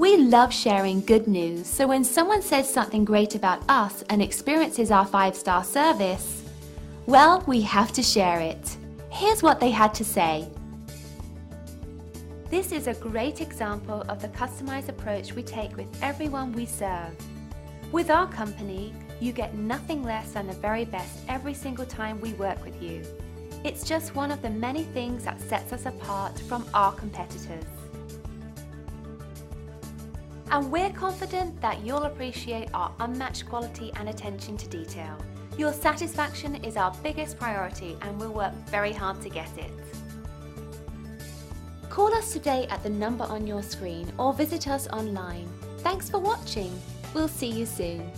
We love sharing good news, so when someone says something great about us and experiences our 5-star service, well, we have to share it. Here's what they had to say. This is a great example of the customized approach we take with everyone we serve. With our company, you get nothing less than the very best every single time we work with you. It's just one of the many things that sets us apart from our competitors. And we're confident that you'll appreciate our unmatched quality and attention to detail. Your satisfaction is our biggest priority and we'll work very hard to get it. Call us today at the number on your screen or visit us online. Thanks for watching. We'll see you soon.